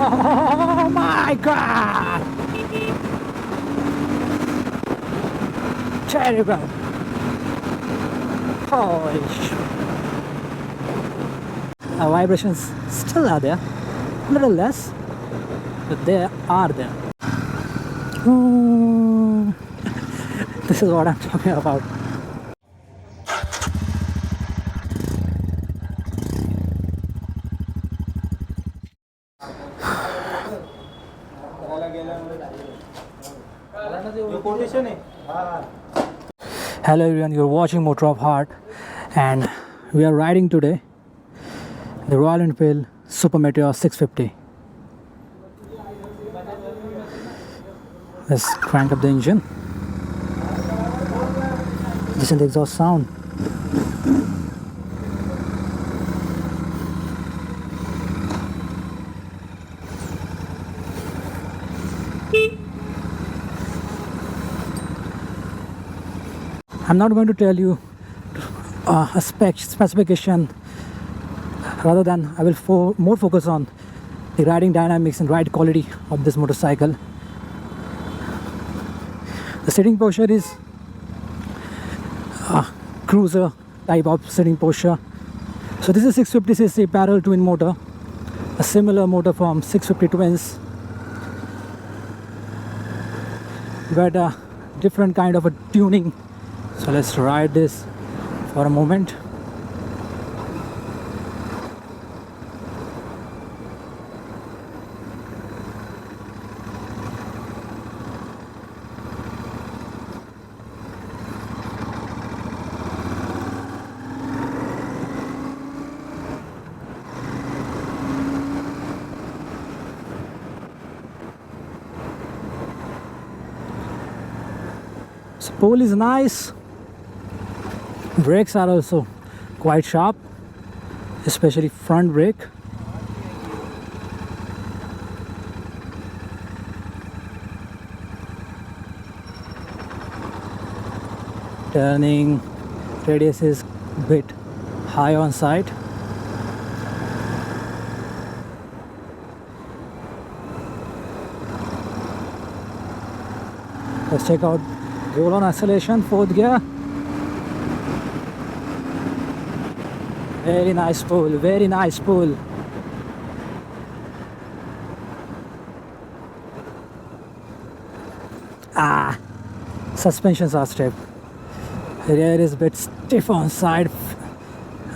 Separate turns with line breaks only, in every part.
Oh my god! Terrible! Holy sh! Vibrations still are there, a little less, but they are there. Ooh. This is what I'm talking about. Hello everyone, you're watching Motor of Heart, and we are riding today the Royal Enfield Super Meteor 650. Let's crank up the engine. Listen to the exhaust sound. I'm not going to tell you a specification, rather than I will more focus on the riding dynamics and ride quality of this motorcycle. The sitting posture is a cruiser type of sitting posture. So this is 650cc parallel twin motor, a similar motor from 650 twins, but a different kind of a tuning. So let's ride this for a moment. So pole is nice. Brakes are also quite sharp, especially front brake. Turning radius is a bit high on side. Let's check out roll on acceleration, 4th gear. Very nice pull, very nice pull. Suspensions are stiff. Rear is a bit stiff on side.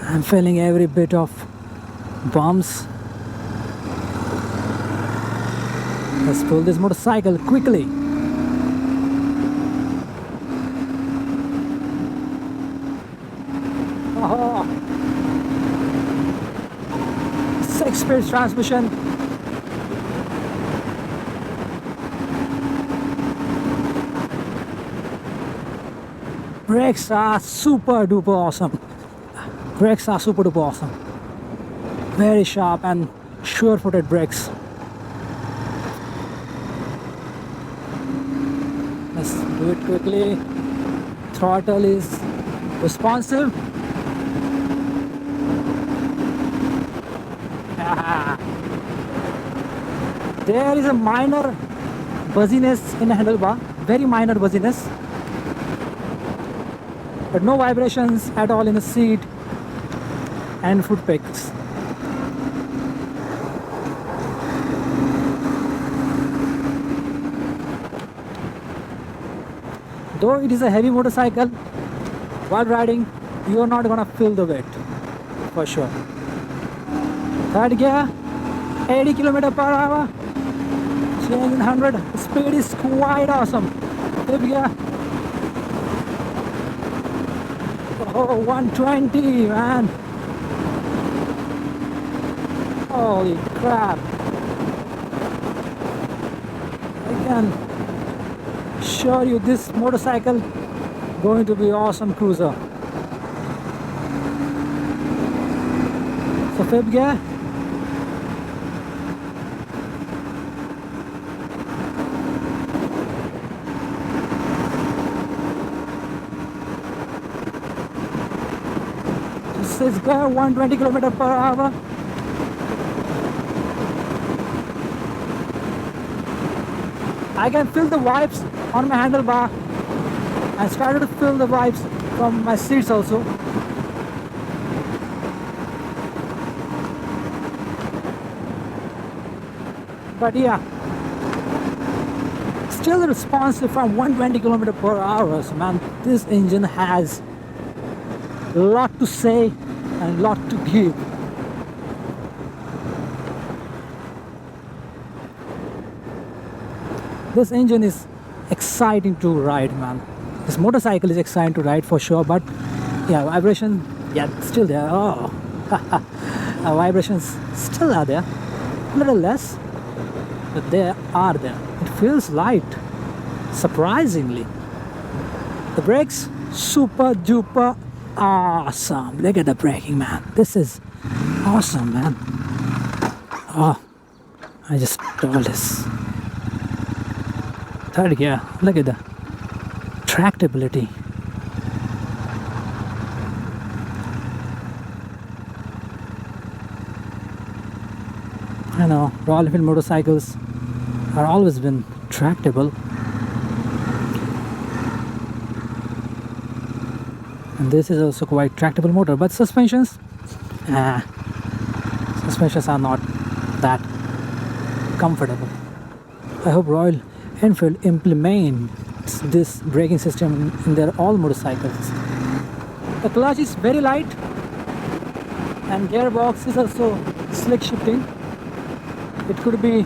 I'm feeling every bit of bumps. Let's pull this motorcycle quickly. Oh. 6-speed transmission. Brakes are super duper awesome. Brakes are super duper awesome. Very sharp and sure-footed brakes. Let's do it quickly. Throttle is responsive. There is a minor buzziness in the handlebar, very minor buzziness, but no vibrations at all in the seat and foot pegs. Though it is a heavy motorcycle, while riding you are not gonna feel the weight for sure. 3rd gear, 80 km/h. Change in 100. Speed is quite awesome. 5th gear. Oh, 120, man. Holy crap. I can assure you this motorcycle going to be awesome cruiser. So 5th gear. This guy 120 km/h. I can feel the vibes on my handlebar. I started to feel the vibes from my seats also. But yeah, still responsive from 120 km per hour. So man, this engine has a lot to say and a lot to give. This engine is exciting to ride, man. This motorcycle is exciting to ride for sure, but yeah, vibration, yeah, still there. Oh, vibrations still are there, a little less, but they are there. It feels light, surprisingly. The brakes, super duper awesome. Look at the braking, man. This is awesome, man. Oh, I just told this. Third gear, look at the tractability. I know Royal Enfield motorcycles are always been tractable, and this is also quite tractable motor, but suspensions are not that comfortable. I hope Royal Enfield implements this braking system in their all motorcycles. The clutch is very light and gearbox is also slick shifting. It could be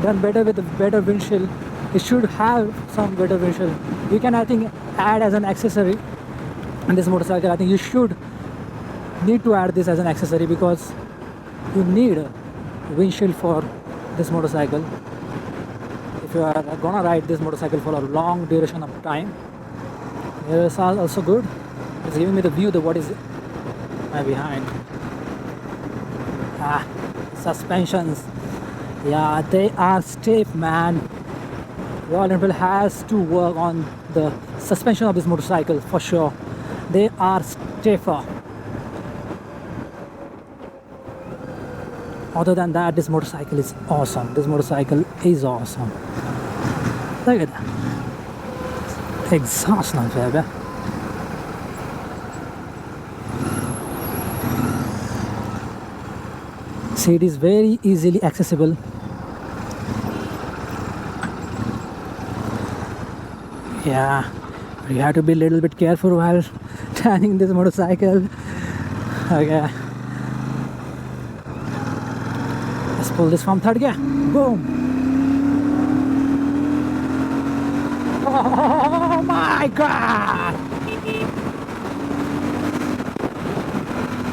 done better with a better windshield. It should have some better windshield. You can, I think, add as an accessory in this motorcycle. I think you should need to add this as an accessory because you need a windshield for this motorcycle. If you are gonna ride this motorcycle for a long duration of time. Mirrors are also good. It's giving me the view of what is my behind. Suspensions. Yeah, they are stiff, man. Royal Enfield has to work on the suspension of this motorcycle for sure. They are stiffer. Other than that, this motorcycle is awesome. This motorcycle is awesome. Look at that. Exhaust now, baby. Seat is very easily accessible. Yeah, you have to be a little bit careful while turning this motorcycle. Okay. Let's pull this from third gear. Boom. Oh my god!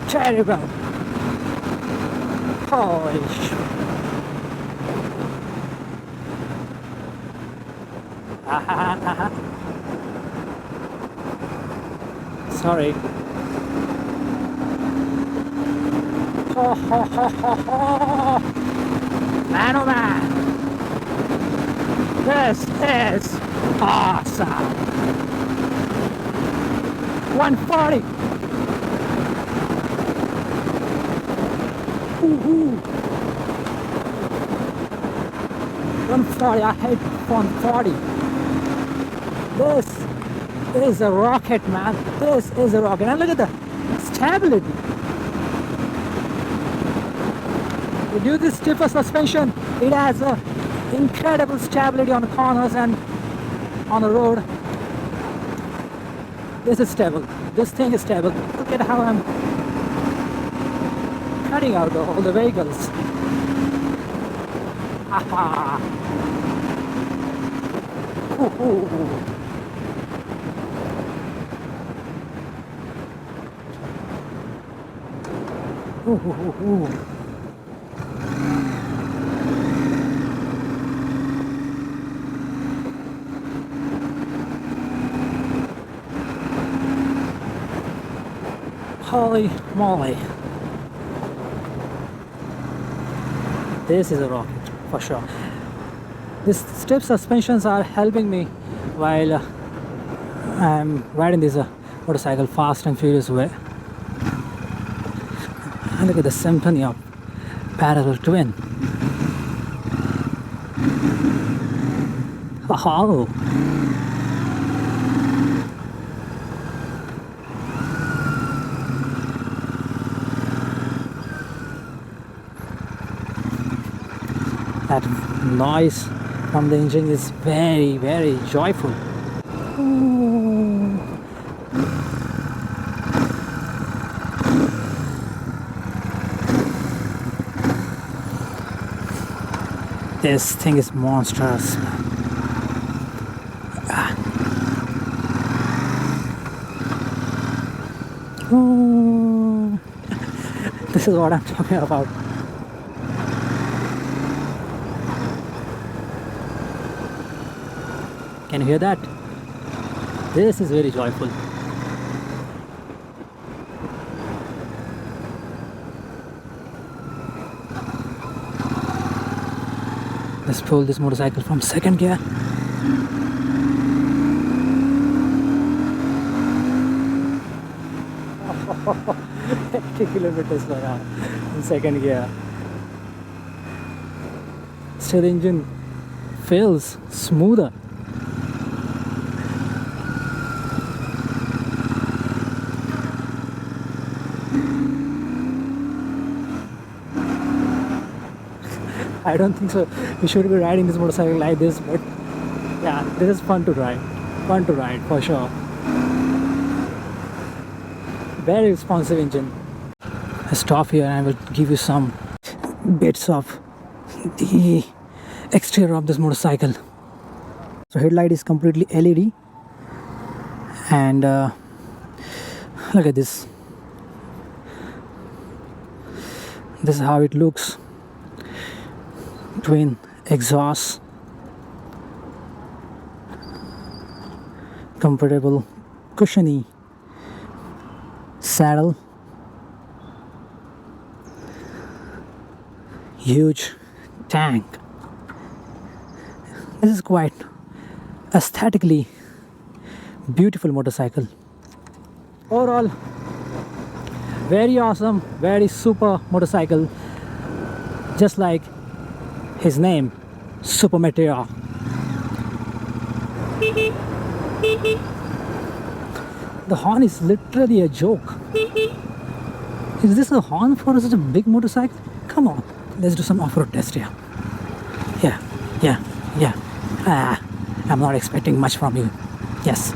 Terrible. Holy shit. Sorry. Man, oh man. This is awesome. 140. Woohoo. 140. I hate 140. This is a rocket, man. This is a rocket. And look at the stability. Due to this stiffer suspension, it has a incredible stability on the corners and on the road. This is stable. This thing is stable. Look at how I'm cutting out all the vehicles. Aha! Ooh. Ooh. Holy moly. This is a rocket for sure. These stiff suspensions are helping me while I'm riding this motorcycle fast and furious way. And look at the symphony of parallel twin. Oh, that noise from the engine is very, very joyful. Ooh. This thing is monstrous. Ooh. This is what I'm talking about. Can you hear that? This is very joyful. Let's pull this motorcycle from second gear. $80 kilometers per hour in second gear. Still the engine feels smoother. I don't think so. We should be riding this motorcycle like this, but yeah, this is fun to ride. Fun to ride for sure. Very responsive engine. I'll stop here and I will give you some bits of the exterior of this motorcycle. So headlight is completely LED, and look at this. This is how it looks. Twin exhaust, comfortable, cushiony saddle, huge tank. This is quite aesthetically beautiful motorcycle. Overall, very awesome, very super motorcycle, just like his name, Super Meteor. The horn is literally a joke. Is this a horn for such a big motorcycle? Come on, let's do some off-road test here. Yeah. I'm not expecting much from you. Yes.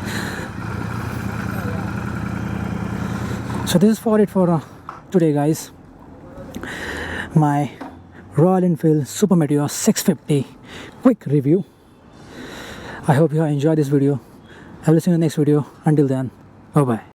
So this is for it for today, guys. My Royal Enfield Super Meteor 650 quick review. I hope you have enjoyed this video. I will see you in the next video. Until then, bye bye.